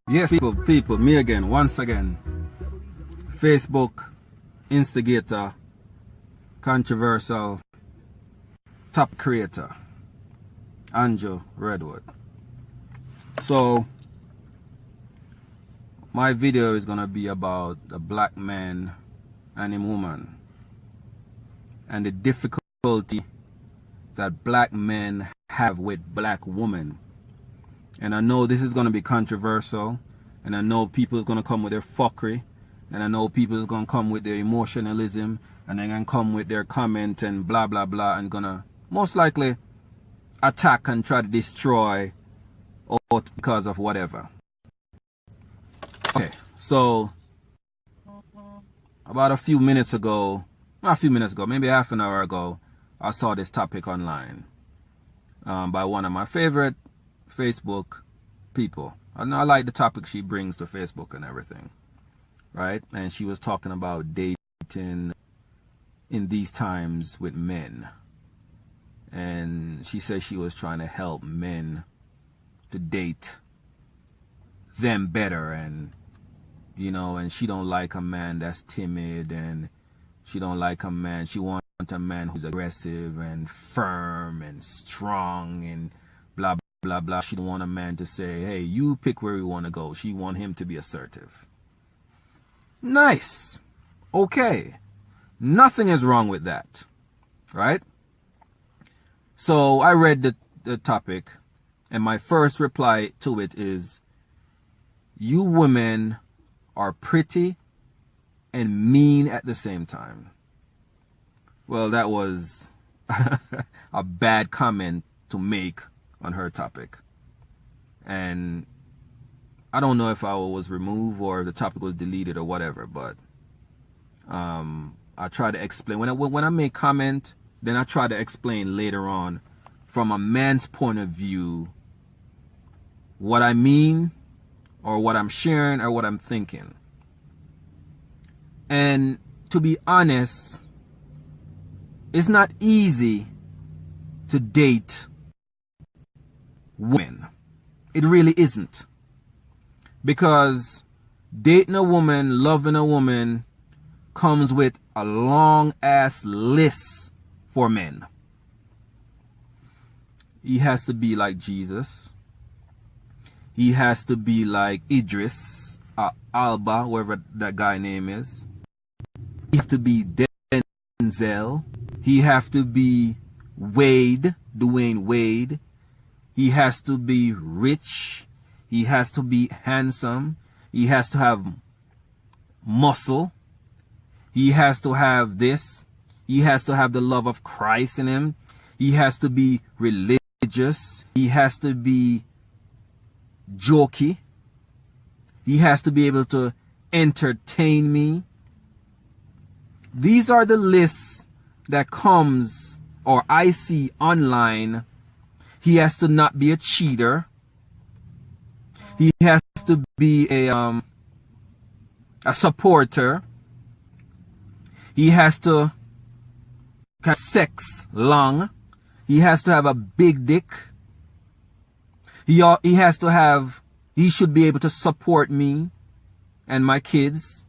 Yes, people, me again, once again. Facebook instigator, controversial, top creator, Andrew Redwood. So, my video is gonna be about a black man and a woman, and the difficulty that black men have with black women. And I know this is going to be controversial, and I know people is going to come with their fuckery, and I know people is going to come with their emotionalism, and they're going to come with their comment and blah blah blah, and gonna most likely attack and try to destroy or because of whatever. Okay, so about a few minutes ago, maybe half an hour ago, I saw this topic online by one of my favorite Facebook people. And I like the topic she brings to Facebook and everything, right? And she was talking about dating in these times with men, and she said she was trying to help men to date them better, and you know, and she don't like a man that's timid, and she don't like a man, she wants a man who's aggressive and firm and strong and blah blah blah. She don't want a man to say, hey, you pick where you want to go. She want him to be assertive. Nice. Okay. Nothing is wrong with that. Right? So I read the topic, and my first reply to it is, you women are pretty and mean at the same time. Well, that was a bad comment to make on her topic, and I don't know if I was removed or the topic was deleted or whatever, but I try to explain when I make comment, then I try to explain later on from a man's point of view what I mean or what I'm sharing or what I'm thinking. And to be honest, it's not easy to date women. It really isn't, because dating a woman, loving a woman comes with a long ass list for men. He has to be like Jesus. He has to be like Idris, Alba, whoever that guy name is. He has to be Denzel. He has to be Dwayne Wade. He has to be rich. He has to be handsome. He has to have muscle. He has to have this. He has to have the love of Christ in him. He has to be religious. He has to be jokey. He has to be able to entertain me. These are the lists that comes, or I see online. He has to not be a cheater. He has to be a supporter. He has to have sex long. He has to have a big dick. He should be able to support me and my kids.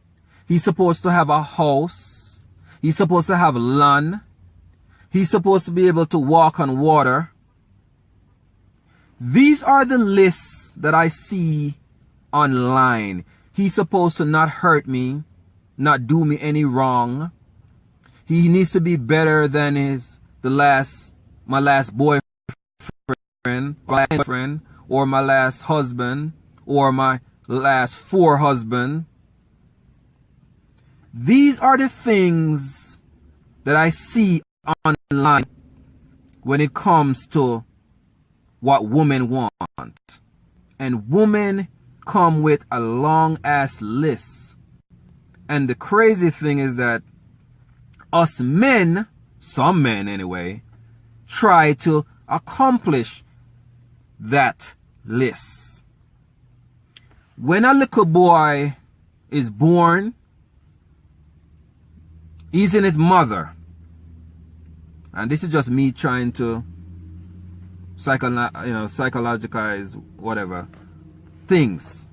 He's supposed to have a house. He's supposed to have land. He's supposed to be able to walk on water. These are the lists that I see online. He's supposed to not hurt me, not do me any wrong. He needs to be better than my last boyfriend, or my last husband, or my last 4 husbands. These are the things that I see online when it comes to what women want. And women come with a long ass list. And the crazy thing is that us men, some men anyway, try to accomplish that list. When a little boy is born, he's in his mother. And this is just me trying to psychologize whatever things.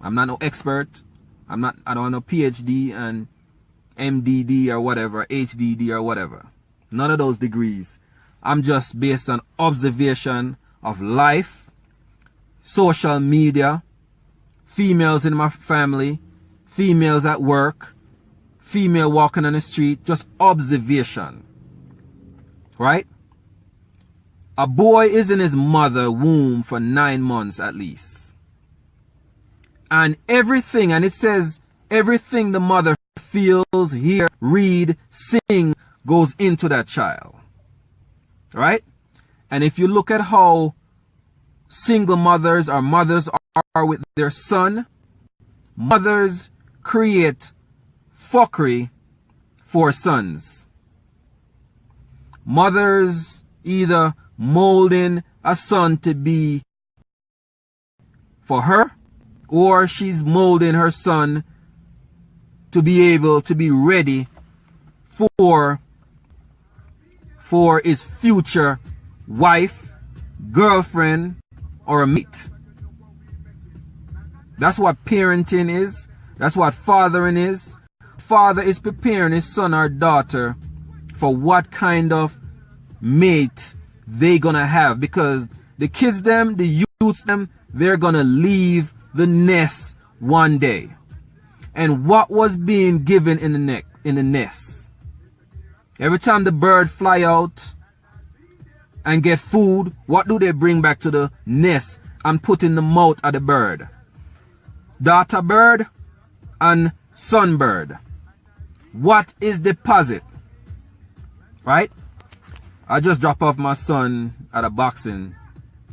I'm not no expert. I don't have no PhD and MDD or whatever, HDD or whatever. None of those degrees. I'm just based on observation of life, social media, females in my family, females at work, female walking on the street, just observation. Right? A boy is in his mother's womb for 9 months at least. And everything, and it says everything the mother feels, hear, read, sing goes into that child. Right? And if you look at how single mothers or mothers are with their son, mothers create fuckery for sons. Mothers either molding a son to be for her, or she's molding her son to be able to be ready for his future wife, girlfriend, or a mate. That's what parenting is. That's what fathering is. Father is preparing his son or daughter for what kind of mate they gonna have, because the kids them, the youths them, they're gonna leave the nest one day. And what was being given in the nest? Every time the bird fly out and get food, what do they bring back to the nest and put in the mouth of the bird? Daughter bird and son bird. What is deposit? Right? I just dropped off my son at a boxing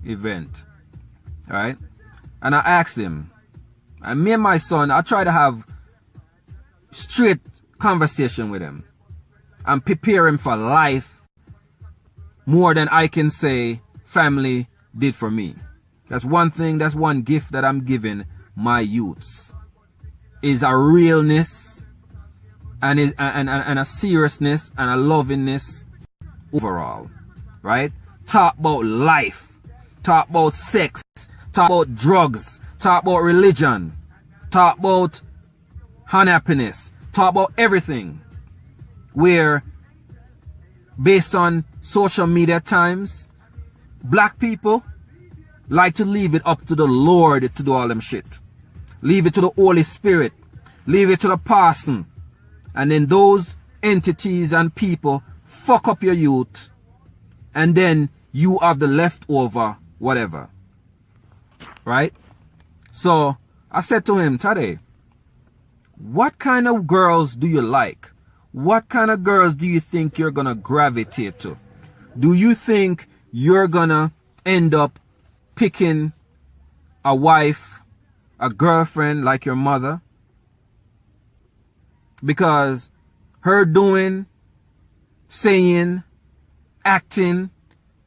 event. Right? And I asked him, and me and my son, I try to have straight conversation with him and prepare him for life more than I can say family did for me. That's one thing, that's one gift that I'm giving my youths, is a realness and a seriousness and a lovingness overall. Right? Talk about life, talk about sex, talk about drugs, talk about religion, talk about unhappiness, talk about everything. Where, based on social media times, black people like to leave it up to the Lord to do all them shit. Leave it to the Holy Spirit. Leave it to the person. And then those entities and people fuck up your youth. And then you have the leftover whatever. Right? So, I said to him today, what kind of girls do you like? What kind of girls do you think you're gonna gravitate to? Do you think you're gonna end up picking a wife, a girlfriend like your mother? Because her doing, saying, acting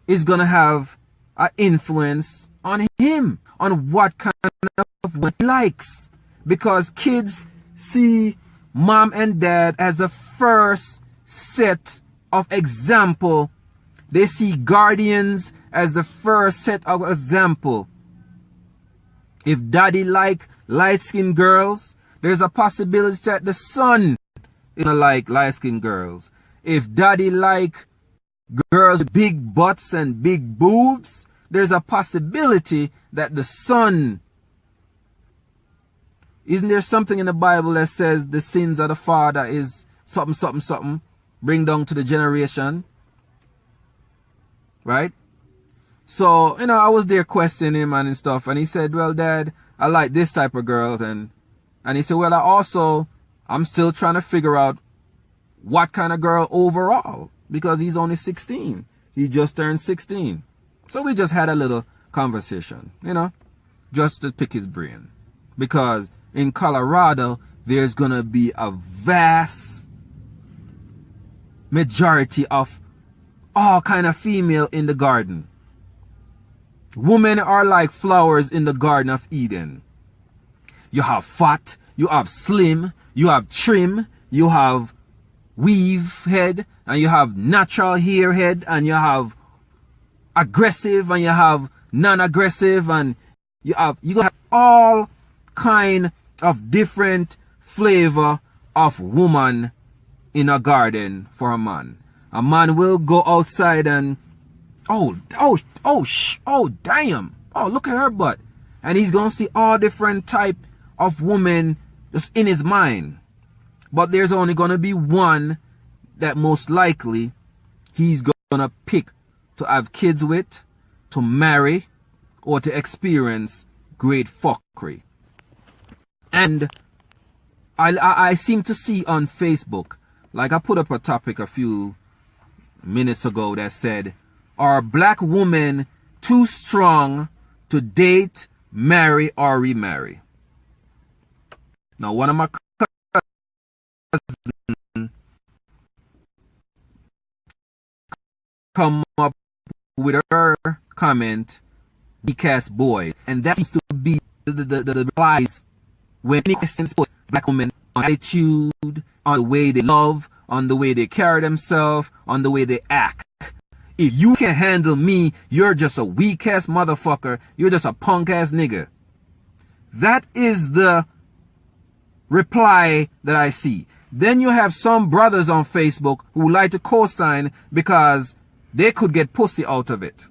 is gonna have an influence on him, on what kind of what he likes. Because kids see mom and dad as the first set of example. They see guardians as the first set of example. If daddy like light-skinned girls, there's a possibility that the son is gonna like light-skinned girls. If daddy like girls with big butts and big boobs, there's a possibility that the son... Isn't there something in the Bible that says the sins of the father is something, something, something, bring down to the generation? Right? So, you know, I was there questioning him and stuff, and he said, well, Dad, I like this type of girls. And he said, well, I'm still trying to figure out what kind of girl overall, because he's only 16. He just turned 16. So we just had a little conversation, you know, just to pick his brain. Because in Colorado, there's going to be a vast majority of all kind of female in the garden. Women are like flowers in the Garden of Eden. You have fat, you have slim, you have trim, you have weave head, and you have natural hair head, and you have aggressive, and you have non-aggressive, and you have all kind of different flavor of woman in a garden for a man. A man will go outside and oh damn, oh look at her butt, and he's gonna see all different type of women just in his mind. But there's only gonna be one that most likely he's gonna pick to have kids with, to marry, or to experience great fuckery. And I seem to see on Facebook, like I put up a topic a few minutes ago that said, are black women too strong to date, marry, or remarry? Now, one of my cousins come up with her comment, weak-ass boy. And that seems to be the replies when any questions put black women on attitude, on the way they love, on the way they carry themselves, on the way they act. If you can't handle me, you're just a weak-ass motherfucker. You're just a punk-ass nigga. That is the reply that I see. Then you have some brothers on Facebook who like to co-sign because they could get pussy out of it,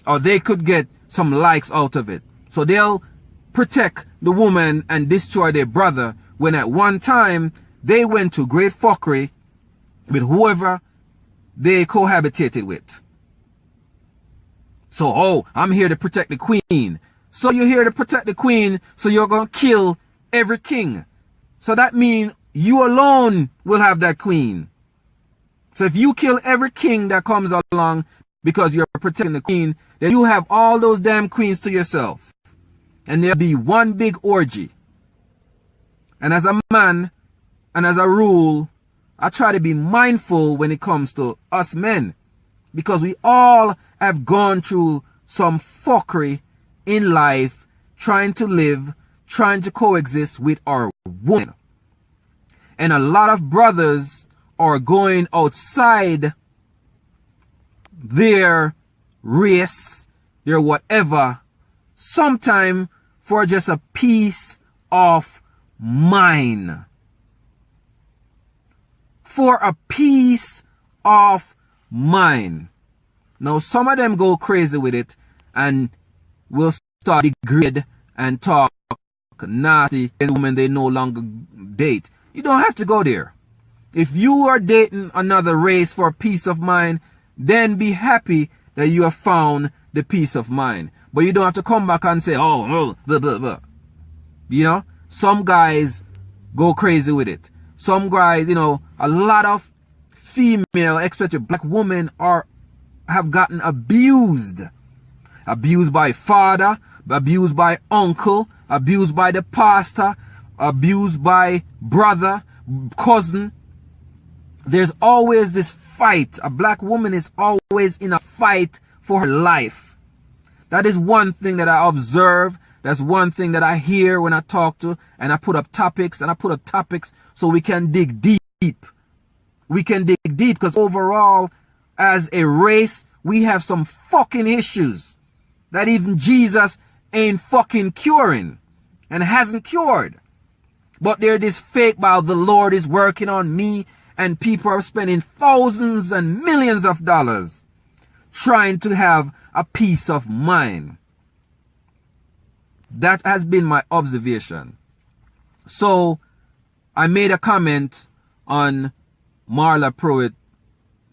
or they could get some likes out of it. So they'll protect the woman and destroy their brother, when at one time they went to great fuckery with whoever they cohabitated with. So, oh, I'm here to protect the queen. So you're here to protect the queen, so you're going to kill every king. So that means you alone will have that queen. So if you kill every king that comes along because you're protecting the queen, then you have all those damn queens to yourself. And there'll be one big orgy. And as a man, and as a rule, I try to be mindful when it comes to us men, because we all have gone through some fuckery in life, trying to live, trying to coexist with our woman. And a lot of brothers are going outside their race, their whatever, sometime for just a peace of mind. For a peace of mind. Now, some of them go crazy with it and will start degrade and talk naughty and women they no longer date. You don't have to go there. If you are dating another race for peace of mind, then be happy that you have found the peace of mind. But you don't have to come back and say, oh, blah, blah, blah. You know, some guys go crazy with it. Some guys, you know, a lot of female, especially black women, have gotten abused. Abused by father, abused by uncle, abused by the pastor, abused by brother, cousin. There's always this fight. A black woman is always in a fight for her life. That is one thing that I observe. That's one thing that I hear when I talk to, and I put up topics, so we can dig deep. We can dig deep because overall, as a race, we have some fucking issues that even Jesus ain't fucking curing and hasn't cured. But there's this fake about the Lord is working on me, and people are spending thousands and millions of dollars trying to have a peace of mind. That has been my observation. So I made a comment on Marla Pruitt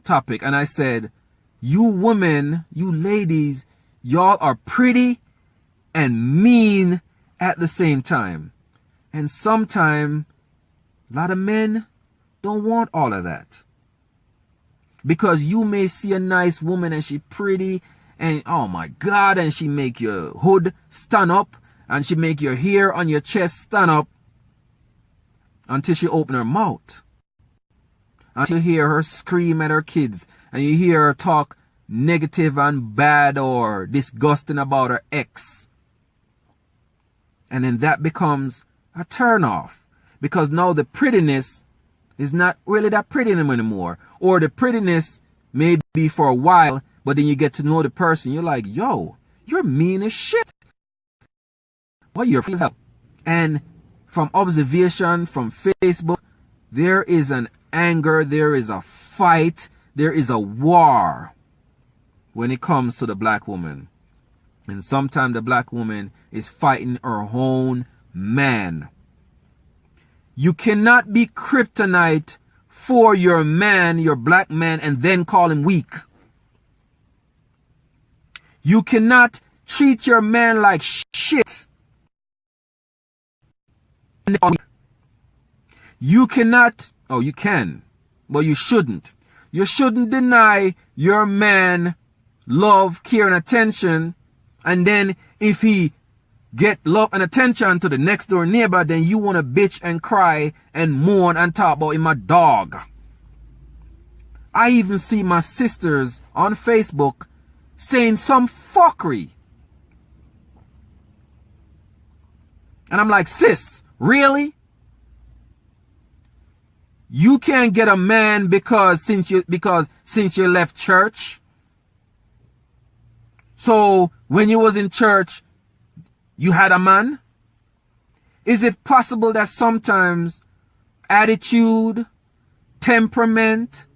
topic, and I said, you women, you ladies, y'all are pretty and mean at the same time. And sometimes a lot of men don't want all of that. Because you may see a nice woman and she pretty and oh my God, and she make your hood stand up and she make your hair on your chest stand up until she open her mouth. Until you hear her scream at her kids and you hear her talk negative and bad or disgusting about her ex. And then that becomes a turn off, because now the prettiness is not really that pretty anymore, or the prettiness may be for a while, but then you get to know the person, you're like, yo, you're mean as shit. Well, you're pretty as hell. And from observation, from Facebook, there is an anger, there is a fight, there is a war when it comes to the black woman. And sometimes the black woman is fighting her own man. You cannot be kryptonite for your man, your black man, and then call him weak. You cannot treat your man like shit. You cannot, oh, you can, but you shouldn't. You shouldn't deny your man love, care, and attention, and then if he get love and attention to the next door neighbor, then you want to bitch and cry and mourn and talk about him my dog. I even see my sisters on Facebook saying some fuckery. And I'm like, sis, really? You can't get a man because since you left church? So when you was in church, you had a man? Is it possible that sometimes attitude, temperament,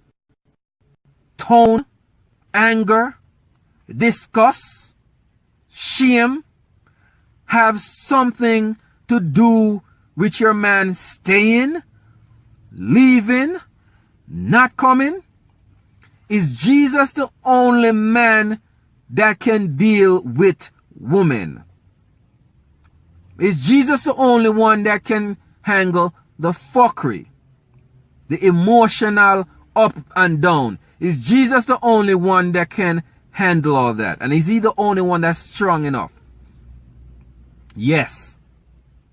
tone, anger, disgust, shame have something to do with your man staying, leaving, not coming? Is Jesus the only man that can deal with women? Is Jesus the only one that can handle the fuckery, the emotional up and down? Is Jesus the only one that can handle all that? And is he the only one that's strong enough? Yes.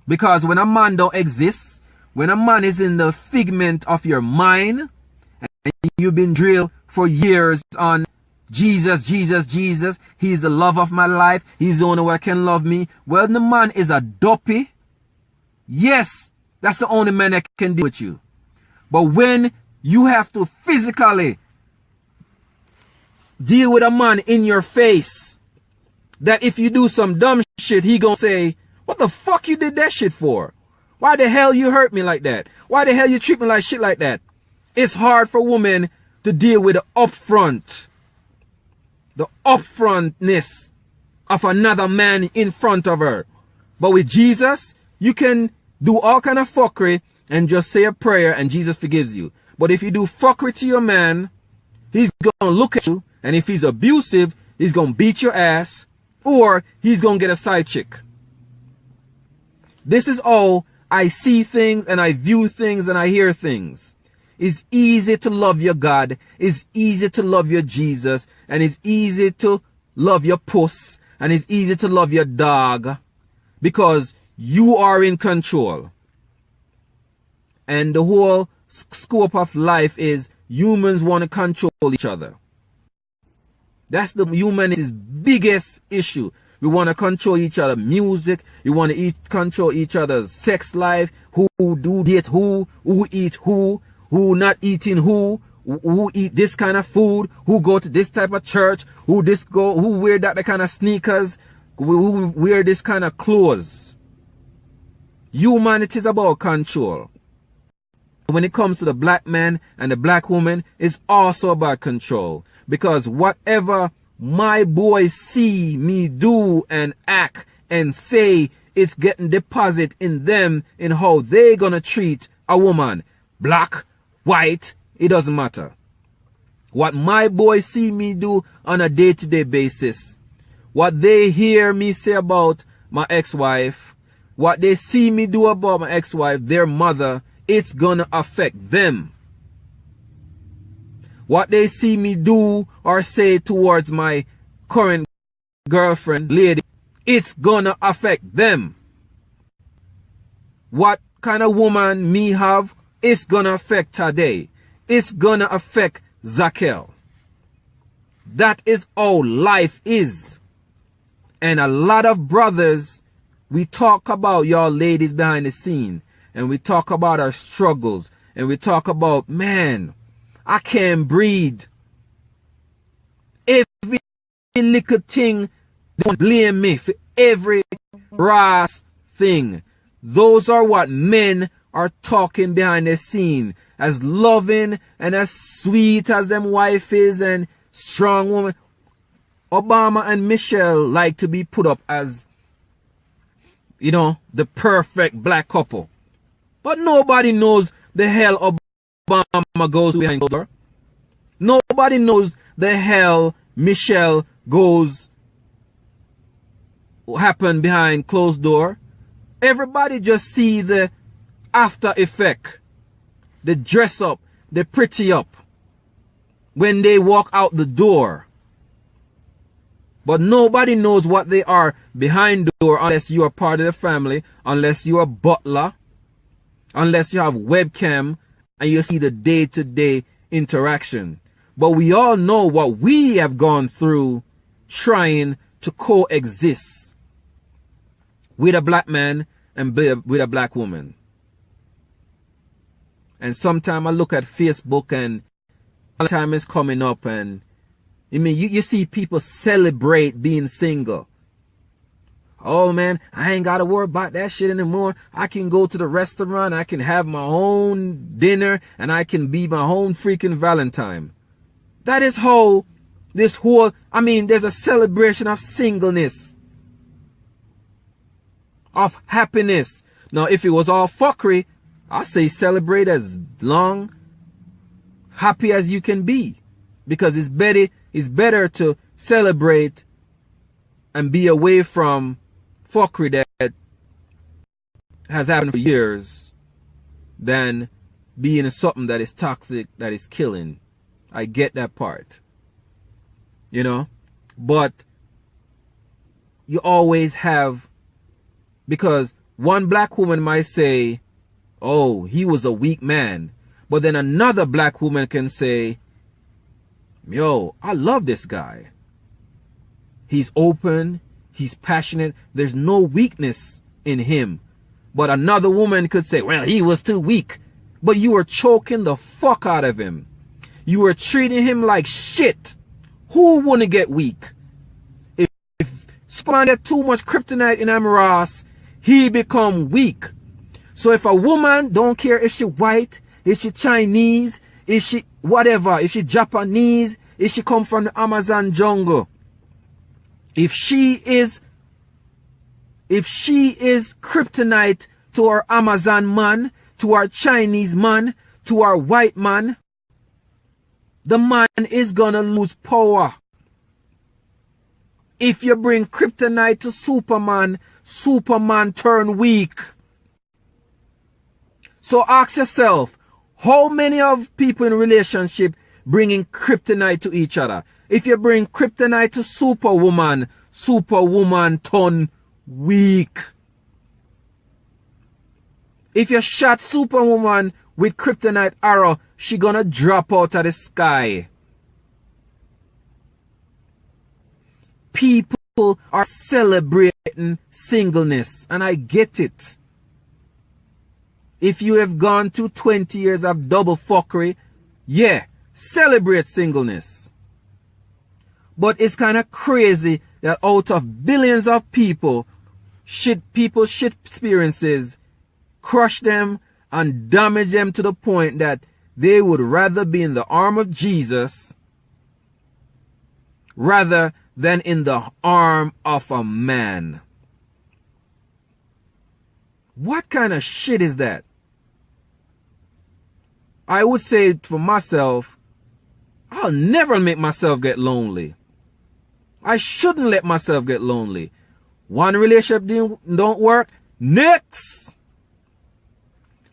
Because when a man don't exist, when a man is in the figment of your mind, and you've been drilled for years on Jesus, Jesus, Jesus, he's the love of my life, he's the only one that can love me. Well, the man is a dopey. Yes, that's the only man that can deal with you. But when you have to physically deal with a man in your face, that if you do some dumb shit, he gonna say, what the fuck you did that shit for? Why the hell you hurt me like that? Why the hell you treat me like shit like that? It's hard for women to deal with the upfrontness of another man in front of her. But with Jesus, you can do all kind of fuckery and just say a prayer and Jesus forgives you. But if you do fuckery to your man, he's gonna look at you, and if he's abusive, he's gonna beat your ass, or he's gonna get a side chick. This is all I see things and I view things and I hear things. It's easy to love your God. It's easy to love your Jesus. And it's easy to love your puss. And it's easy to love your dog. Because you are in control. And the whole scope of life is humans want to control each other. That's the humanity's biggest issue. We want to control each other's music. We want to control each other's sex life. Who do date who eat who not eating who eat this kind of food, who go to this type of church, who wear that kind of sneakers, who wear this kind of clothes. Humanity is about control. When it comes to the black man and the black woman, it's also about control. Because whatever my boys see me do and act and say, it's getting deposit in them in how they gonna treat a woman. Black, white, it doesn't matter. What my boys see me do on a day-to-day basis, what they hear me say about my ex-wife, what they see me do about my ex-wife, their mother, it's gonna affect them. What they see me do or say towards my current girlfriend, lady, it's gonna affect them. What kind of woman me have, it's gonna affect today. It's gonna affect Zakel. That is how life is. And a lot of brothers, we talk about y'all ladies behind the scene. And we talk about our struggles. And we talk about, man, I can't breathe. Every little thing, don't blame me for every rash thing. Those are what men are talking behind the scene. As loving and as sweet as them wife is and strong woman, Obama and Michelle like to be put up as, you know, the perfect black couple. But nobody knows the hell Obama goes behind closed door. Nobody knows the hell Michelle goes happen behind closed door. Everybody just see the after effect. The dress up, the pretty up when they walk out the door. But nobody knows what they are behind the door unless you are part of the family, unless you are a butler, unless you have webcam and you see the day-to-day interaction. But we all know what we have gone through trying to coexist with a black man and with a black woman. And sometimes I look at Facebook and all the time it's coming up and I mean, you see people celebrate being single. Oh man, I ain't got to worry about that shit anymore. I can go to the restaurant, I can have my own dinner, and I can be my own freaking Valentine. That is how this whole, I mean, there's a celebration of singleness, of happiness. Now, if it was all fuckery, I say celebrate as long, happy as you can be. Because it's better to celebrate and be away from fuckery that has happened for years than being in something that is toxic, that is killing. I get that part. You know? But you always have, because one black woman might say, oh, he was a weak man. But then another black woman can say, yo, I love this guy. He's open. He's passionate. There's no weakness in him. But another woman could say, well, he was too weak. But you were choking the fuck out of him. You were treating him like shit. Who wouldn't get weak? If someone had too much kryptonite in him, Ross, he become weak. So if a woman, don't care if she white, if she Chinese, if she whatever, if she Japanese, if she come from the Amazon jungle, if she is kryptonite to our Amazon man, to our Chinese man, to our white man, the man is gonna lose power. If you bring kryptonite to Superman, Superman turn weak. So ask yourself, how many of people in relationship bringing kryptonite to each other? If you bring kryptonite to Superwoman, Superwoman turn weak. If you shot Superwoman with kryptonite arrow, she gonna drop out of the sky. People are celebrating singleness, and I get it. If you have gone through 20 years of double fuckery, yeah, celebrate singleness. But it's kind of crazy that out of billions of people, shit experiences crush them and damage them to the point that they would rather be in the arm of Jesus rather than in the arm of a man. What kind of shit is that? I would say for myself, I'll never make myself get lonely. I shouldn't let myself get lonely. One relationship don't work, next.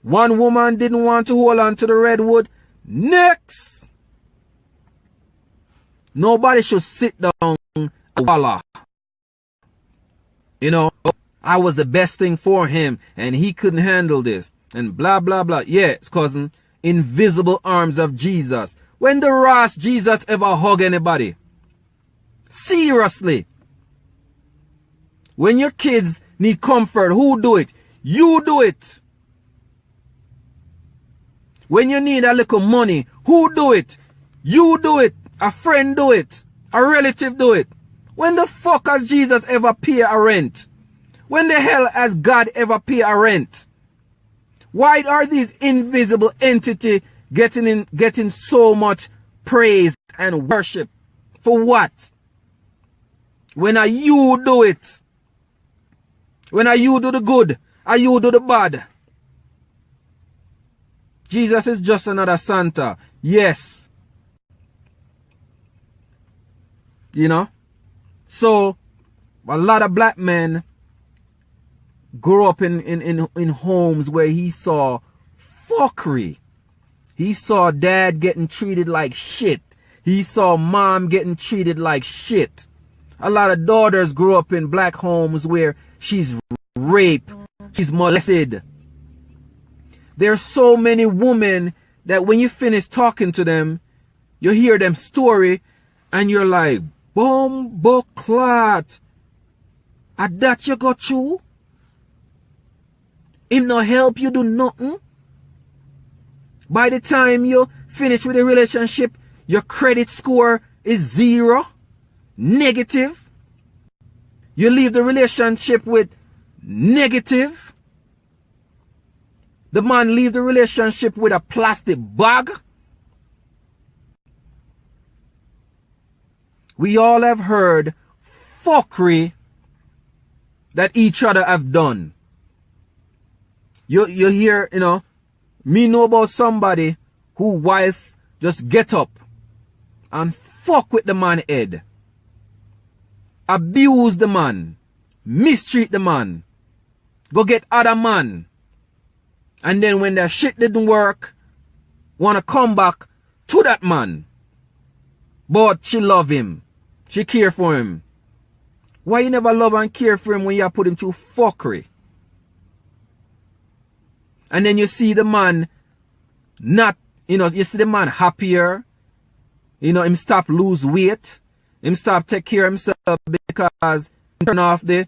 One woman didn't want to hold on to the redwood, next. Nobody should sit down and wallow. You know, I was the best thing for him and he couldn't handle this and blah, blah, blah. Yeah, it's cousin. Invisible arms of Jesus. When the Ross Jesus ever hug anybody? Seriously. When your kids need comfort, who do it? You do it. When you need a little money, who do it? You do it. A friend do it. A relative do it. When the fuck has Jesus ever paid a rent? When the hell has God ever paid a rent? Why are these invisible entities getting so much praise and worship? For what? When are you do it? When are you do the good? Are you do the bad? Jesus is just another Santa. Yes. You know? So, a lot of black men grew up in homes where he saw fuckery. He saw dad getting treated like shit. He saw mom getting treated like shit. A lot of daughters grew up in black homes where she's raped, she's molested. There's so many women that when you finish talking to them, you hear them story and you're like, Bumbo clot. At that you got you? Him no help you do nothing? By the time you finish with the relationship, your credit score is 0, negative. You leave the relationship with negative. The man leave the relationship with a plastic bag. We all have heard fuckery that each other have done. You hear, you know, me know about somebody who wife just get up and fuck with the man head. Abuse the man. Mistreat the man. Go get other man. And then when that shit didn't work, wanna come back to that man. But she love him. She care for him. Why you never love and care for him when you put him through fuckery? And then you see the man not, you know, you see the man happier. You know, him stop lose weight. Him stop take care of himself because he turn off the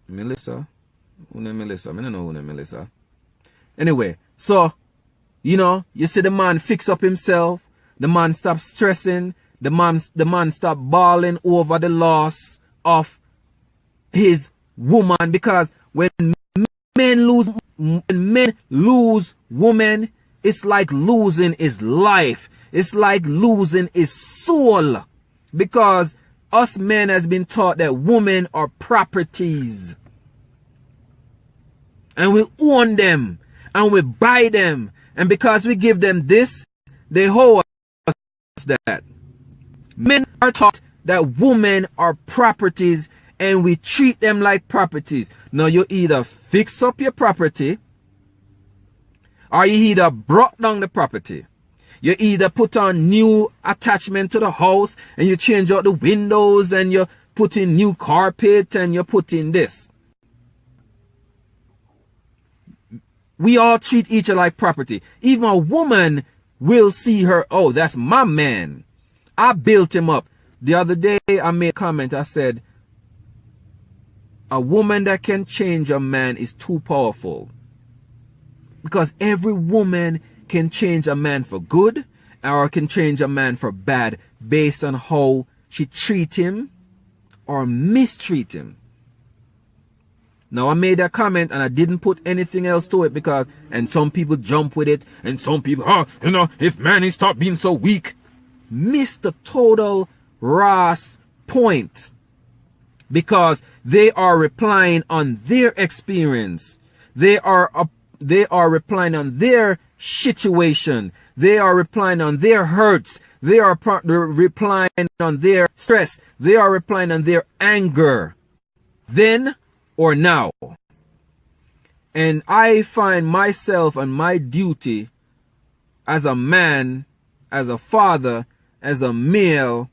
Melissa. Melissa. I don't know who Melissa. Anyway, so, you know, you see the man fix up himself. The man stop stressing. The man stop bawling over the loss of his woman. Because when men lose women, it's like losing his life. It's like losing his soul. Because us men has been taught that women are properties. And we own them. And we buy them. And because we give them this, they hold us that. Men are taught that women are properties and we treat them like properties. Now you either fix up your property or you either brought down the property. You either put on new attachment to the house and you change out the windows and you put in new carpet and you put in this. We all treat each other like property. Even a woman will see her, oh, that's my man. I built him up. The other day I made a comment. I said, a woman that can change a man is too powerful. Because every woman can change a man for good or can change a man for bad based on how she treat him or mistreat him. Now I made that comment and I didn't put anything else to it because, and some people jump with it and some people, oh, you know, if man is stop being so weak. Missed the total Ross point because they are replying on their experience. They are replying on their situation. They are replying on their hurts. They are replying on their stress. They are replying on their anger. Then or now. And I find myself and my duty as a man, as a father, as a male,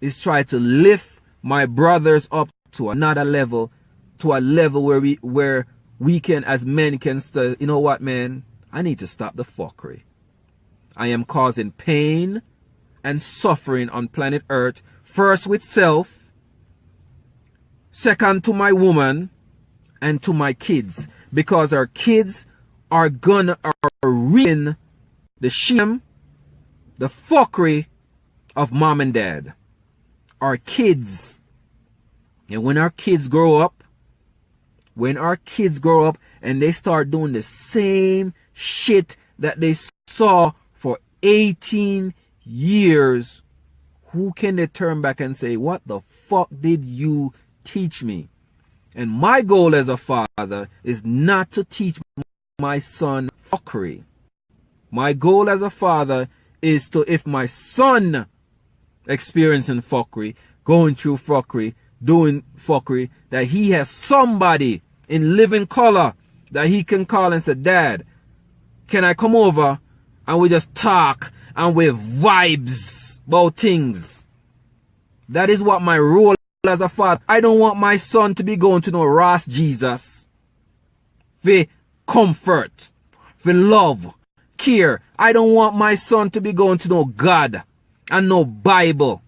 is try to lift my brothers up to another level, to a level where we can, as men, can say, you know what, man, I need to stop the fuckery. I am causing pain and suffering on planet Earth, first with self, second to my woman, and to my kids, because our kids are reaping the shame, the fuckery of mom and dad. Our kids. And when our kids grow up, and they start doing the same shit that they saw for 18 years, who can they turn back and say, what the fuck did you teach me? And my goal as a father is not to teach my son fuckery. My goal as a father is to, if my son experiencing fuckery, going through fuckery, doing fuckery, that he has somebody in living color that he can call and say, Dad, can I come over and we just talk and we vibes about things? That is what my role as a father. I don't want my son to be going to no Ross Jesus for comfort, for love, care. I don't want my son to be going to no God and no Bible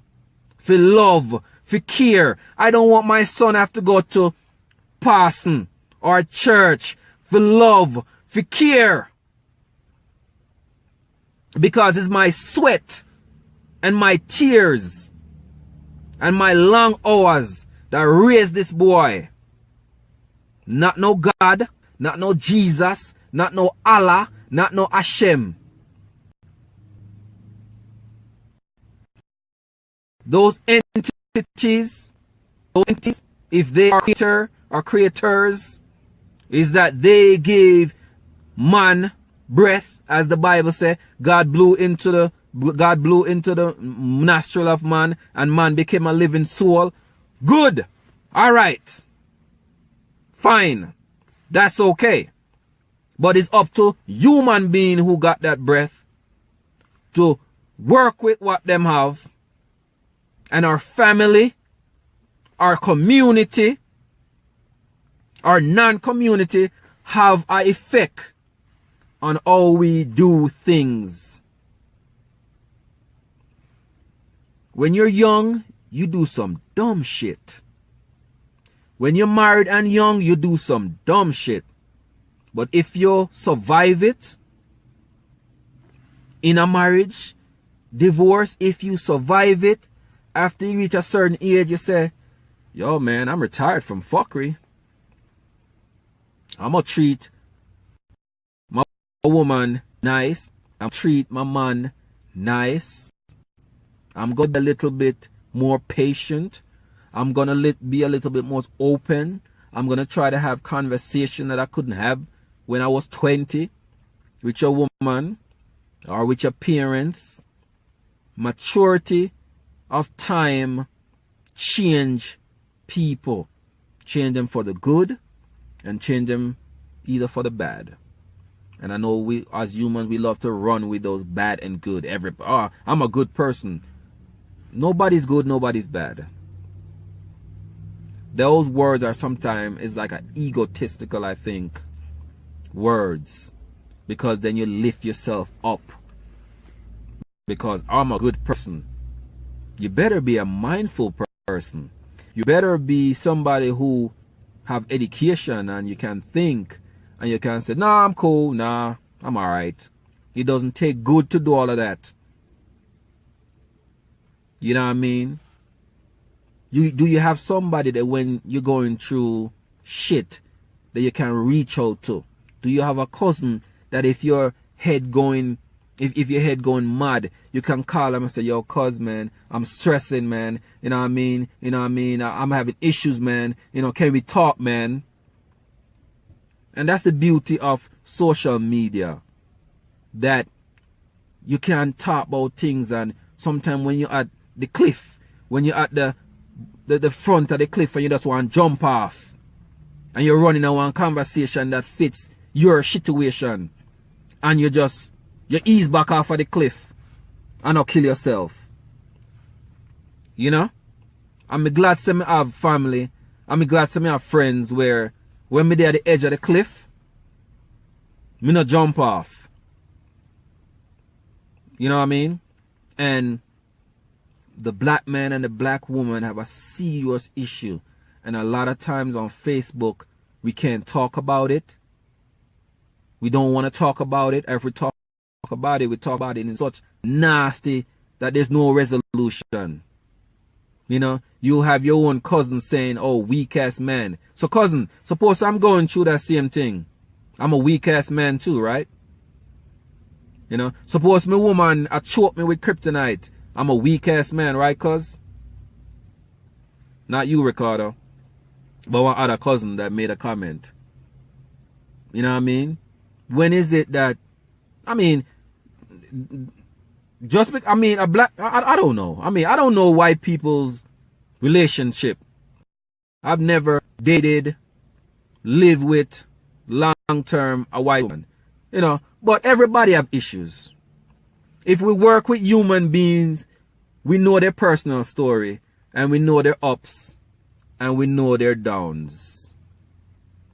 for love, for care. I don't want my son have to go to Parson or church for love, for care. Because it's my sweat and my tears and my long hours that raised this boy. Not no God, not no Jesus, not no Allah, not no Hashem. Those entities, if they are creator or creators, is that they gave man breath, as the Bible says. God blew into the nostril of man, and man became a living soul. Good. All right. Fine. That's okay. But it's up to human being who got that breath to work with what them have, and our family, our community, our non-community have an effect on how we do things. When you're young, you do some dumb shit. When you're married and young, you do some dumb shit. But if you survive it in a marriage, divorce, if you survive it, after you reach a certain age, you say, yo man, I'm retired from fuckery. I'm gonna treat my woman nice. I'm treat my man nice. I'm gonna be a little bit more patient. I'm gonna be a little bit more open. I'm gonna try to have conversation that I couldn't have when I was 20 with your woman or with your parents. Maturity of time change people. Change them for the good and change them either for the bad. And I know we as humans, we love to run with those bad and good. I'm a good person. Nobody's good, nobody's bad. Those words are sometimes, it's like an egotistical, I think, words. Because then you lift yourself up. Because I'm a good person. You better be a mindful person. You better be somebody who have education and you can think and you can say, nah, I'm cool, nah, I'm alright. It doesn't take good to do all of that. You know what I mean? Do you have somebody that when you're going through shit that you can reach out to? Do you have a cousin that if your head going if your head going mad, you can call them and say, yo, cuz, man, I'm stressing, man. You know what I mean? You know what I mean? I'm having issues, man. You know, can we talk, man? And that's the beauty of social media. That you can talk about things, and sometimes when you're at the cliff, when you're at the front of the cliff and you just want to jump off, and you're running a one conversation that fits your situation, and you ease back off of the cliff and not kill yourself. You know? I'm glad to have family. I'm glad to have friends where when me there at the edge of the cliff, me not jump off. You know what I mean? And the black man and the black woman have a serious issue. And a lot of times on Facebook, we can't talk about it. We don't want to talk about it. If we talk about it, we talk about it in such nasty that there's no resolution. You know, you have your own cousin saying, oh, weak ass man. So cousin, suppose I'm going through that same thing. I'm a weak ass man too, right? You know, suppose my woman choke me with kryptonite. I'm a weak ass man, right, cuz? Not you, Ricardo. But one other cousin that made a comment. You know what I mean? When is it that, I mean, just because, I mean, a black, I don't know. I mean, I don't know white people's relationship. I've never dated, lived with, long-term, a white woman. You know, but everybody have issues. If we work with human beings, we know their personal story, and we know their ups, and we know their downs.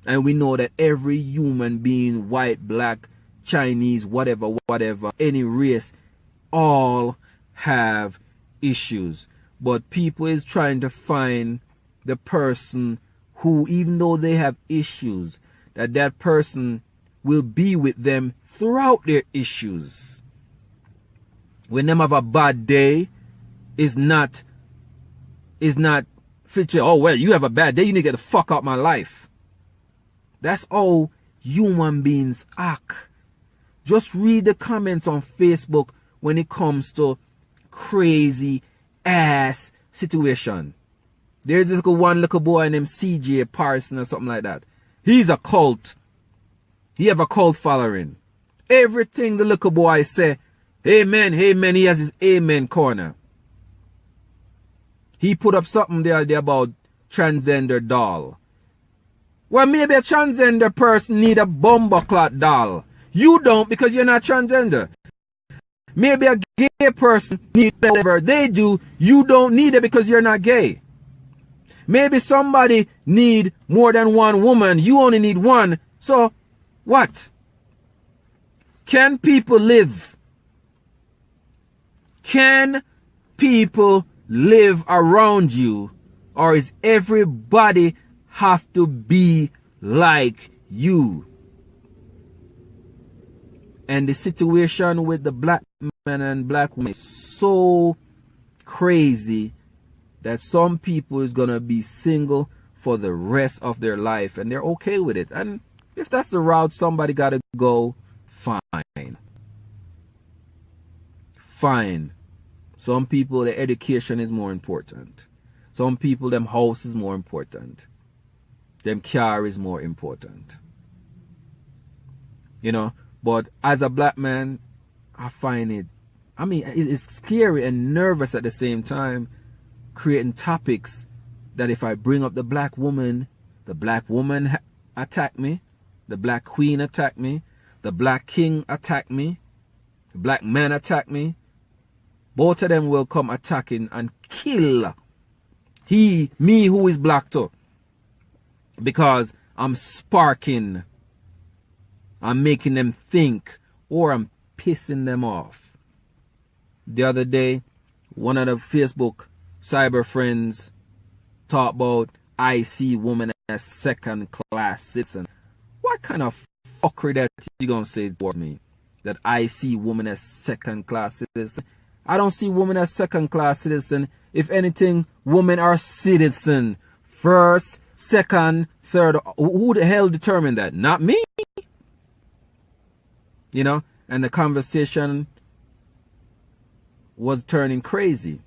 And we know that every human being, white, black, Chinese, whatever, any race, all have issues. But people is trying to find the person who, even though they have issues, that person will be with them throughout their issues. When them have a bad day, is not fit. Oh, well, you have a bad day, you need to get the fuck out my life. That's how human beings act. Just read the comments on Facebook when it comes to crazy ass situation. There's this one little boy named CJ Parson or something like that. He's a cult. He have a cult following. Everything the little boy say, amen, amen, he has his amen corner. He put up something there about transgender doll. Well, maybe a transgender person need a bumbleclot doll. You don't, because you're not transgender. Maybe a gay person needs whatever they do. You don't need it because you're not gay. Maybe somebody need more than one woman. You only need one. So, what? Can people live? Can people live around you? Or is everybody have to be like you? And the situation with the black man and black woman is so crazy that some people is going to be single for the rest of their life, and they're okay with it. And if that's the route somebody got to go, fine. Fine. Some people, their education is more important. Some people, them house is more important. Them car is more important. You know, but as a black man, I find it, I mean, it's scary and nervous at the same time, creating topics that if I bring up the black woman attack me, the black queen attack me, the black king attack me, the black man attack me. Both of them will come attacking and kill me who is black too. Because I'm sparking, I'm making them think, or I'm pissing them off. The other day, one of the Facebook cyber friends talked about I see women as second class citizen. What kind of fuckery that you gonna say for me? That I see women as second class citizen? I don't see women as second class citizen. If anything, women are citizen. First, second, third. Who the hell determined that? Not me. You know, and the conversation was turning crazy.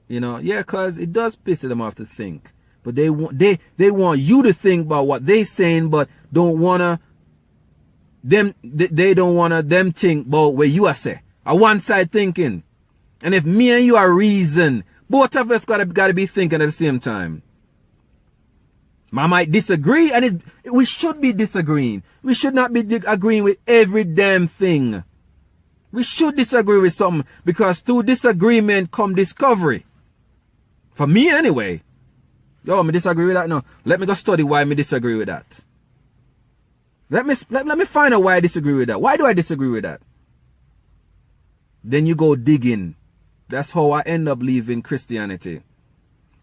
You know, yeah, cause it does piss them off to think. But they want you to think about what they saying, but don't wanna they don't wanna them think about what you are say. A one side thinking. And if me and you are reason, both of us gotta be thinking at the same time. I might disagree, and we should be disagreeing. We should not be agreeing with every damn thing. We should disagree with something, because through disagreement come discovery. For me anyway. Yo, me disagree with that now. Let me go study why me disagree with that. Let me find out why I disagree with that. Why do I disagree with that? Then you go digging. That's how I end up leaving Christianity.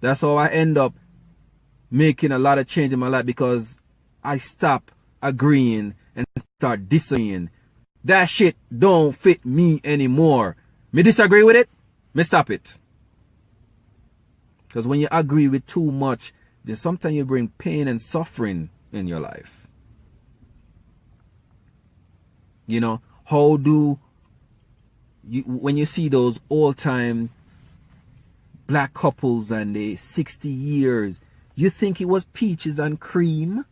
That's how I end up making a lot of change in my life, because I stop agreeing and start disagreeing. That shit don't fit me anymore. Me disagree with it? Me stop it. Because when you agree with too much, then sometimes you bring pain and suffering in your life. You know, how do you, when you see those all-time black couples and they 60 years, you think it was peaches and cream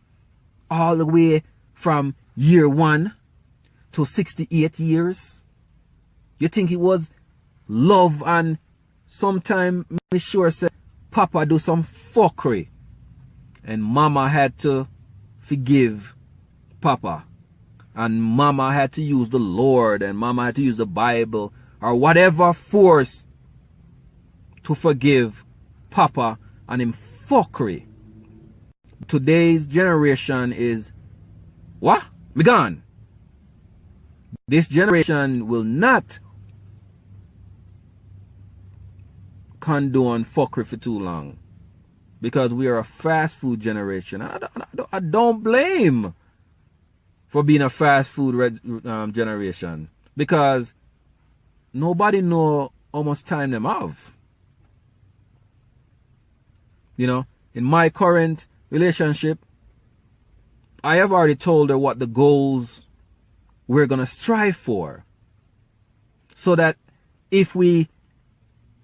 all the way from year 1 to 68 years? You think it was love, and sometime me sure say Papa do some fuckery and Mama had to forgive Papa, and Mama had to use the Lord, and Mama had to use the Bible or whatever force to forgive Papa and him fuckery. Today's generation is what? Me gone. This generation will not condone fuckery for too long, because we are a fast food generation. I don't blame for being a fast food generation, because nobody know how much time them have. You know, in my current relationship, I have already told her what the goals we're going to strive for, so that if we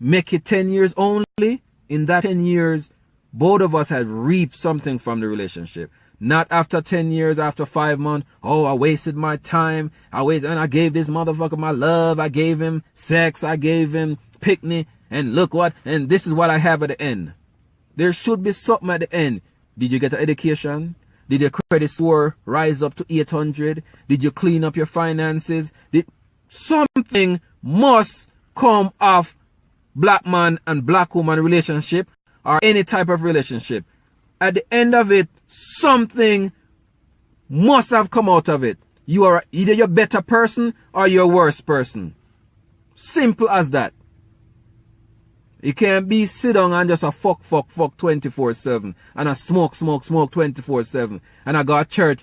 make it 10 years only, in that 10 years, both of us have reaped something from the relationship. Not after 10 years, after 5 months, oh, I wasted my time, and I gave this motherfucker my love, I gave him sex, I gave him picnic, and look what, and this is what I have at the end. There should be something at the end. Did you get an education? Did your credit score rise up to 800? Did you clean up your finances? Something must come off black man and black woman relationship, or any type of relationship. At the end of it, something must have come out of it. You are either your better person or your worse person. Simple as that. You can't be sit down and just a fuck 24/7, and a smoke 24/7, and I go to church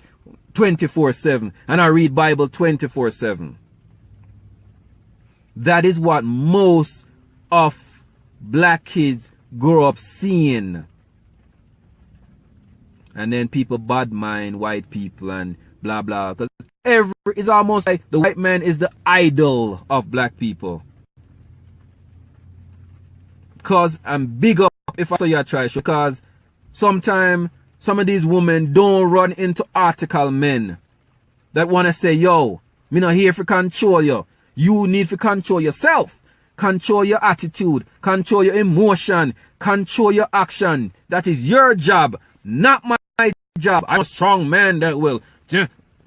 24/7, and I read Bible 24/7. That is what most of black kids grow up seeing. And then people bad mind white people and blah blah, because it's almost like the white man is the idol of black people. Because I'm big up if I saw you try, because sometimes some of these women don't run into article men that want to say, yo, me not here for control you. You need to control yourself. Control your attitude. Control your emotion. Control your action. That is your job, not my job. I'm a strong man that will.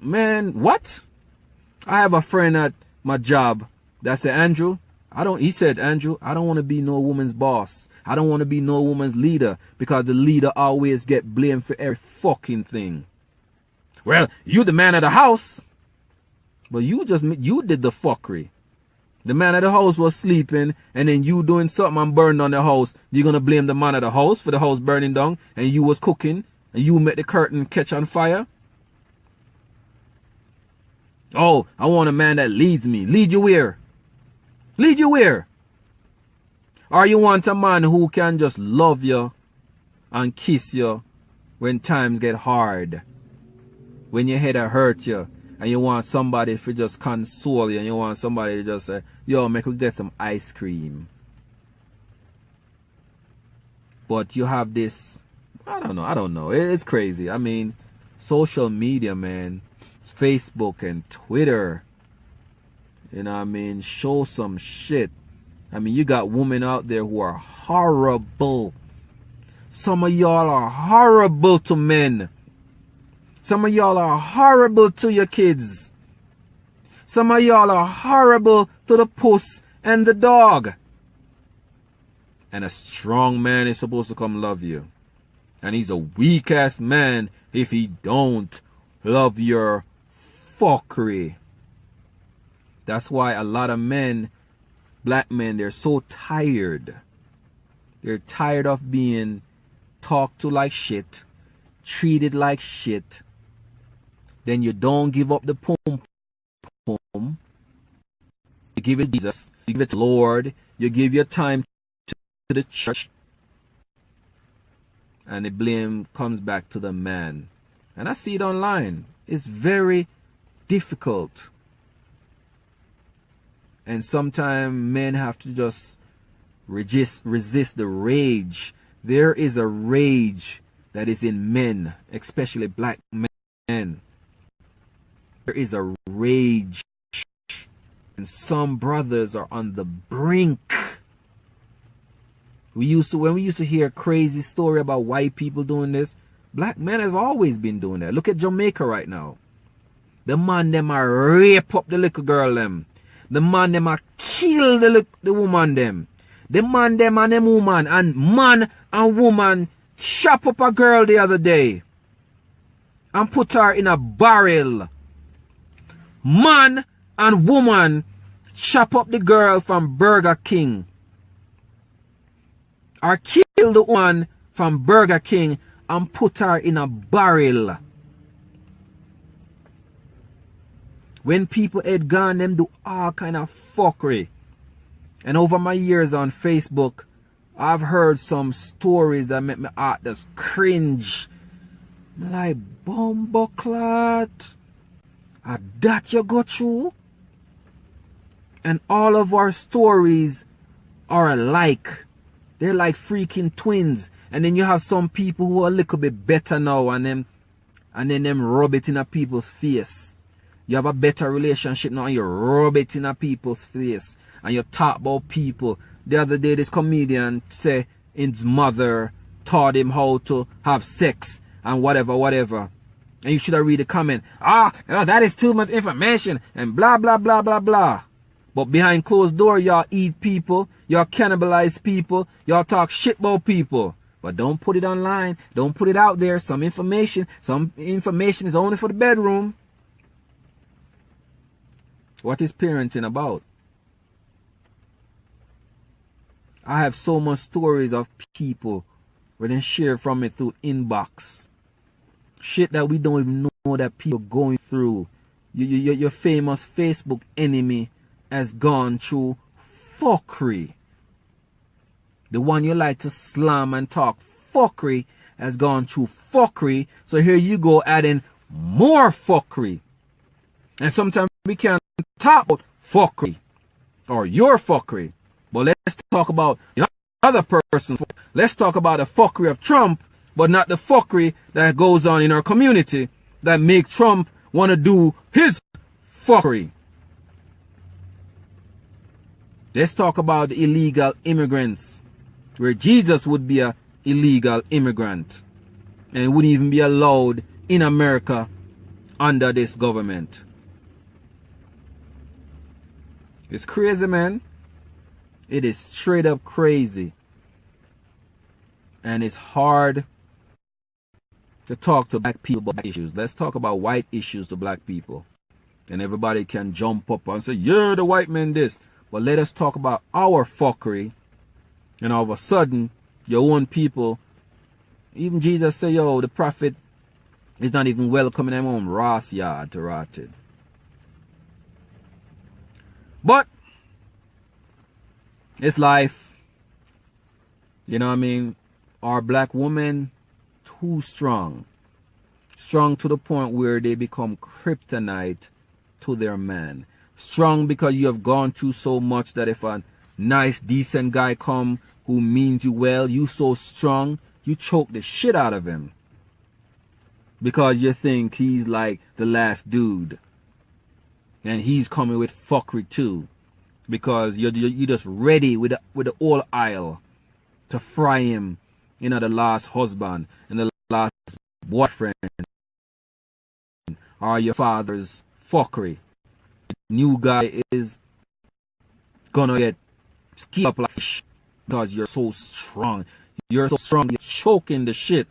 Man, what? I have a friend at my job that said, Andrew, he said, Andrew, I don't want to be no woman's boss. I don't want to be no woman's leader, because the leader always get blamed for every fucking thing. Well, you the man of the house. But you did the fuckery. The man of the house was sleeping, and then you doing something and burned on the house. You're going to blame the man of the house for the house burning down, and you was cooking, and you made the curtain catch on fire? Oh, I want a man that leads me. Lead you where? Lead you where? Or you want a man who can just love you and kiss you when times get hard, when your head hurt you, and you want somebody to just console you, and you want somebody to just say, yo, make we get some ice cream. But you have this, I don't know. It's crazy. I mean, social media, man, Facebook and Twitter, you know what I mean, show some shit. I mean, you got women out there who are horrible. Some of y'all are horrible to men. Some of y'all are horrible to your kids. Some of y'all are horrible to the puss and the dog. And a strong man is supposed to come love you. And he's a weak ass man if he don't love your fuckery. That's why a lot of men, black men, they're so tired. They're tired of being talked to like shit, treated like shit. Then you don't give up the pum pum. give it Jesus, you give it to Lord, you give your time to the church, and the blame comes back to the man. And I see it online. It's very difficult. And sometimes men have to just resist the rage. There is a rage that is in men, especially black men. There is a rage. And some brothers are on the brink. When we used to hear a crazy story about white people doing this, black men have always been doing that. Look at Jamaica right now. The man them are rape up the little girl them. The man them are kill the woman them. The man them and them woman, and man and woman chop up a girl the other day and put her in a barrel. Man and woman chop up the girl from Burger King, or kill the woman from Burger King and put her in a barrel. When people head gone, them do all kind of fuckery. And over my years on Facebook, I've heard some stories that make my heart just cringe. Like, bumbleclot, that you go through? And all of our stories are alike. They're like freaking twins. And then you have some people who are a little bit better now, and then them rub it in a people's face. You have a better relationship now and you rub it in a people's face. And you talk about people. The other day this comedian say his mother taught him how to have sex and whatever. And you should have read the comment. That is too much information and blah blah blah blah blah. But behind closed door, y'all eat people, y'all cannibalize people, y'all talk shit about people. But don't put it online. Don't put it out there. Some information is only for the bedroom. What is parenting about? I have so much stories of people where they share from it through inbox. Shit that we don't even know that people are going through. Your famous Facebook enemy has gone through fuckery. The one you like to slam and talk fuckery has gone through fuckery. So here you go adding more fuckery. And sometimes we can't talk about fuckery or your fuckery. But let's talk about the other person. Let's talk about the fuckery of Trump, but not the fuckery that goes on in our community that make Trump want to do his fuckery. Let's talk about the illegal immigrants, where Jesus would be an illegal immigrant and wouldn't even be allowed in America under this government. It's crazy, man. It is straight up crazy. And it's hard to talk to black people about issues. Let's talk about white issues to black people. And everybody can jump up and say, yeah, the white man this. But let us talk about our fuckery. And all of a sudden, your own people, even Jesus said, yo, the prophet is not even welcoming them home Ross yard to rotted. But it's life. You know what I mean? Our black women, too strong. Strong to the point where they become kryptonite to their man. Strong because you have gone through so much that if a nice, decent guy come who means you well, you so strong, you choke the shit out of him. Because you think he's like the last dude. And he's coming with fuckery too. Because you're just ready with the whole aisle to fry him, the last husband and the last boyfriend or your father's fuckery. The new guy is gonna get skied up like fish because you're so strong. You're so strong, you're choking the shit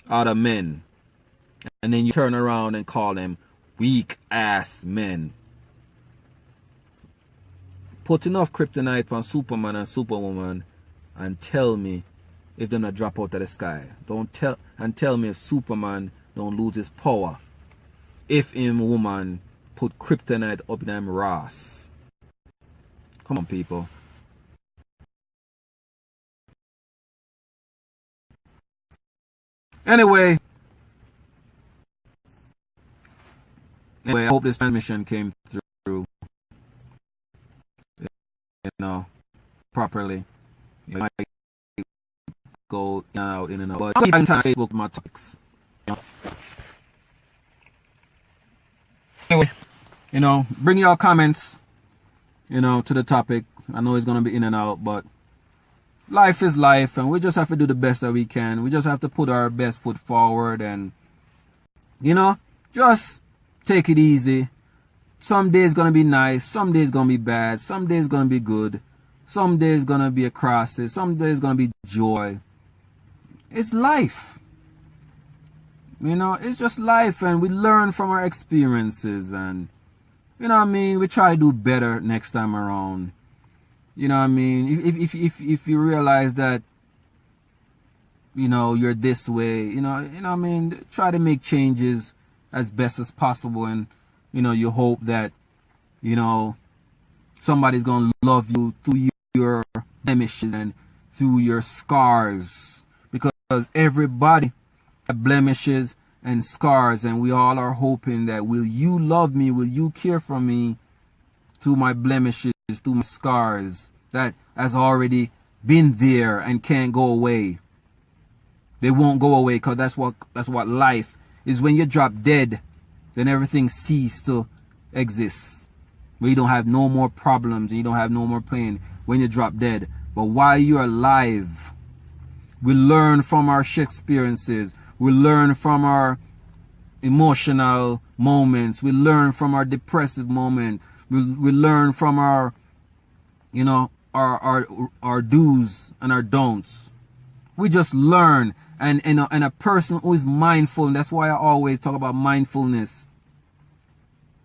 out of men. And then you turn around and call them weak ass men. Put enough kryptonite on Superman and Superwoman and tell me if they're not drop out of the sky. Tell me if Superman don't lose his power if him woman put kryptonite up in them Ross. Come on, people. Anyway, I hope this transmission came through, properly. It might go in and out, but I'm time Facebook my topics. Anyway, bring your comments, to the topic. I know it's gonna be in and out, but life is life, and we just have to do the best that we can. We just have to put our best foot forward, and just take it easy. Some days gonna be nice, some days gonna be bad, some days gonna be good, some days gonna be a crisis, some days gonna be joy. It's life. It's just life, and we learn from our experiences, and we try to do better next time around. If you realize that you're this way, try to make changes as best as possible, and you hope that somebody's gonna love you through your blemishes and through your scars, because everybody has blemishes and scars, and we all are hoping that, will you love me, will you care for me through my blemishes, through my scars that has already been there and can't go away. They won't go away, because that's what life is. When you drop dead, then everything ceases to exist. Where you don't have no more problems and you don't have no more pain when you drop dead. But while you're alive, we learn from our experiences. We learn from our emotional moments. We learn from our depressive moment. We learn from our our do's and our don'ts. We just learn. And a person who is mindful, and that's why I always talk about mindfulness.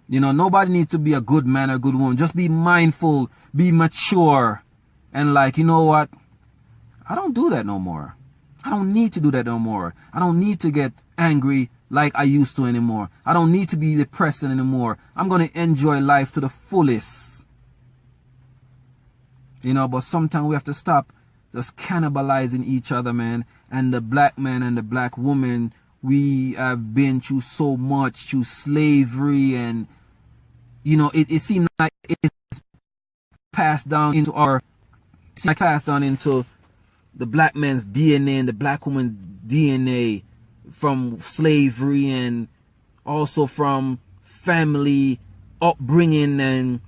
Nobody needs to be a good man or a good woman. Just be mindful, be mature, and you know what? I don't do that no more. I don't need to do that no more. I don't need to get angry like I used to anymore. I don't need to be depressed anymore. I'm going to enjoy life to the fullest. But sometimes we have to stop just cannibalizing each other, man. And the black man and the black woman, we have been through so much, through slavery, and it seems like it's passed down into the black man's DNA and the black woman's DNA, from slavery and also from family upbringing and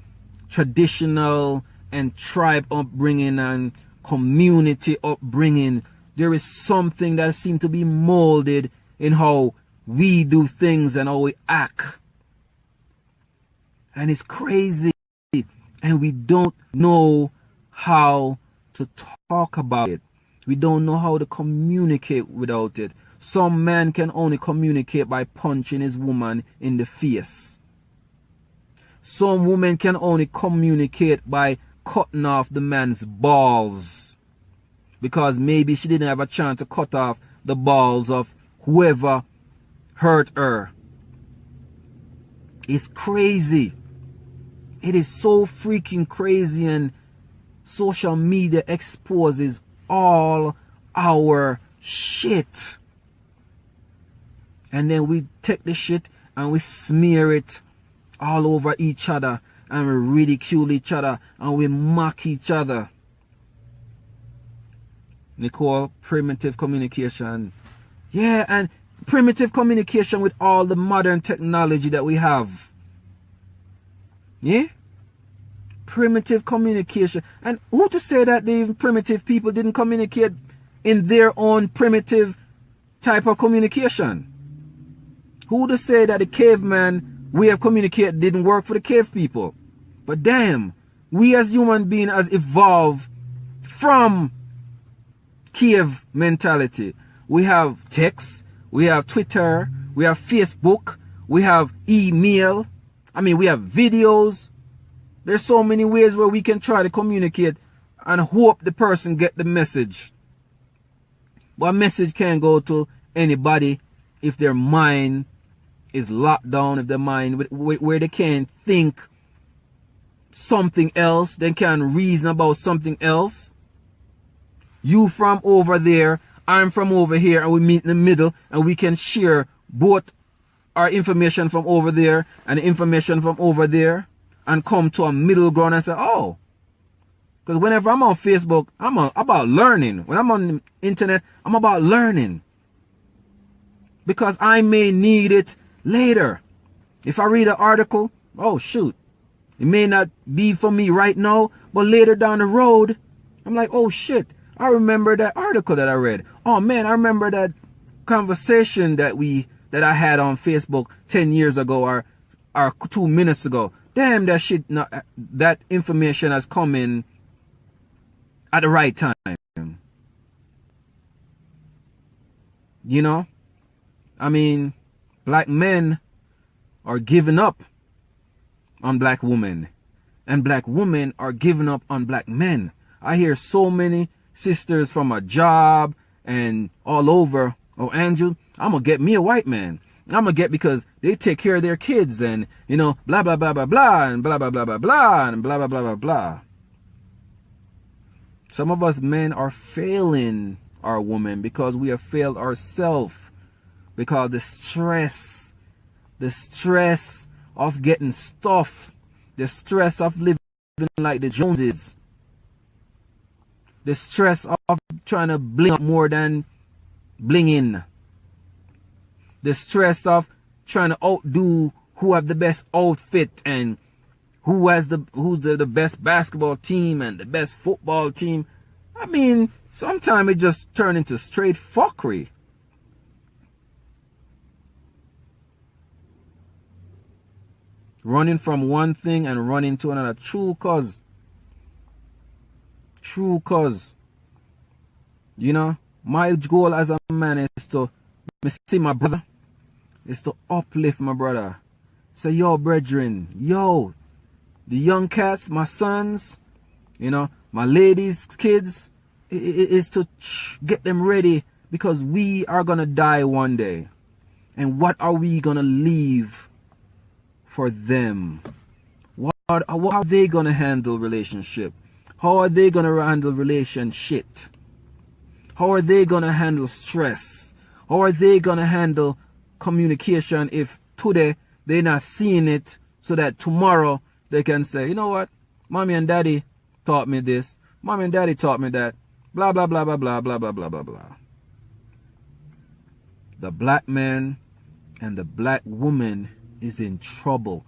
traditional and tribe upbringing and community upbringing. There is something that seems to be molded in how we do things and how we act. And it's crazy. And we don't know how to talk about it. We don't know how to communicate without it. Some man can only communicate by punching his woman in the face. Some women can only communicate by cutting off the man's balls, because maybe she didn't have a chance to cut off the balls of whoever hurt her. It's crazy. It is so freaking crazy, and social media exposes all our shit. And then we take the shit and we smear it all over each other, and we ridicule each other, and we mock each other. Nicole, primitive communication. Yeah, and primitive communication with all the modern technology that we have. Yeah? Primitive communication. And who to say that the primitive people didn't communicate in their own primitive type of communication? Who to say that the caveman way of communicating didn't work for the cave people? But damn, we as human beings has evolved from cave mentality. We have text, we have Twitter, we have Facebook, we have email. We have videos. There's so many ways where we can try to communicate and hope the person get the message. But a message can't go to anybody if their mind is locked down, if their mind where they can't think something else. They can reason about something else. You from over there, I'm from over here, and we meet in the middle, and we can share both our information from over there and the information from over there, and come to a middle ground and say, oh, because whenever I'm on Facebook, I'm about learning. When I'm on the internet, I'm about learning. Because I may need it later. If I read an article, oh shoot, it may not be for me right now, but later down the road, I'm like, oh shit, I remember that article that I read. Oh man, I remember that conversation that I had on Facebook 10 years ago or 2 minutes ago. Damn, that shit, that information has come in at the right time. You know? I mean, black men are giving up on black women, and black women are giving up on black men. I hear so many sisters from a job and all over, oh Andrew, I'm gonna get me a white man. I'm gonna get, because they take care of their kids, and you know, blah blah blah blah blah, and blah blah blah blah blah, and blah blah blah blah blah. Some of us men are failing our women because we have failed ourselves, because the stress of getting stuff, the stress of living like the Joneses, the stress of trying to bling up more than blinging, the stress of trying to outdo who have the best outfit, and who's the best basketball team and the best football team. I mean, sometimes it just turns into straight fuckery. Running from one thing and running to another. True cause. You know, my goal as a man is to see my brother, is to uplift my brother. Say, yo, brethren, yo, the young cats, my sons, you know, my ladies, kids, is to get them ready, because we are going to die one day. And what are we going to leave for them? How are they going to handle relationship? How are they going to handle relationship? How are they going to handle stress? How are they going to handle communication if today they're not seeing it, so that tomorrow they can say, you know what, mommy and daddy taught me this, mommy and daddy taught me that, blah blah blah blah blah blah blah blah blah blah. The black man and the black woman is in trouble.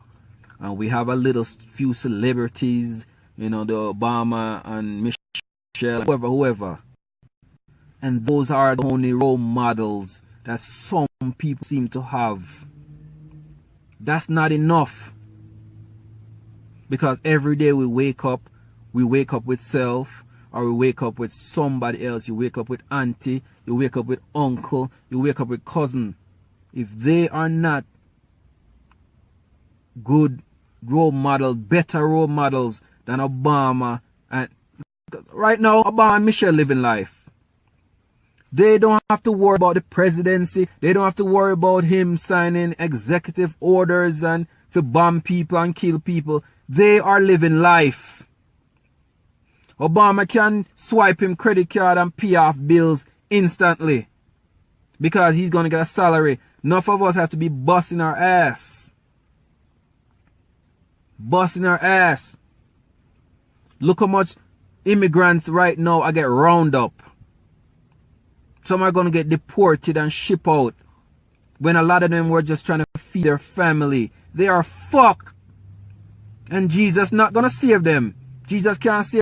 And we have a little few celebrities, you know, the Obama and Michelle, whoever. And those are the only role models that some people seem to have. That's not enough. Because every day we wake up with self, or we wake up with somebody else. You wake up with auntie, you wake up with uncle, you wake up with cousin. If they are not good role models, better role models than Obama, and right now Obama and Michelle living life. They don't have to worry about the presidency. They don't have to worry about him signing executive orders and to bomb people and kill people. They are living life. Obama can swipe him credit card and pay off bills instantly, because he's going to get a salary. Enough of us have to be busting our ass. Busting our ass. Look how much immigrants right now are get round up. Some are going to get deported and shipped out, when a lot of them were just trying to feed their family. They are fucked. And Jesus not going to save them. Jesus can't save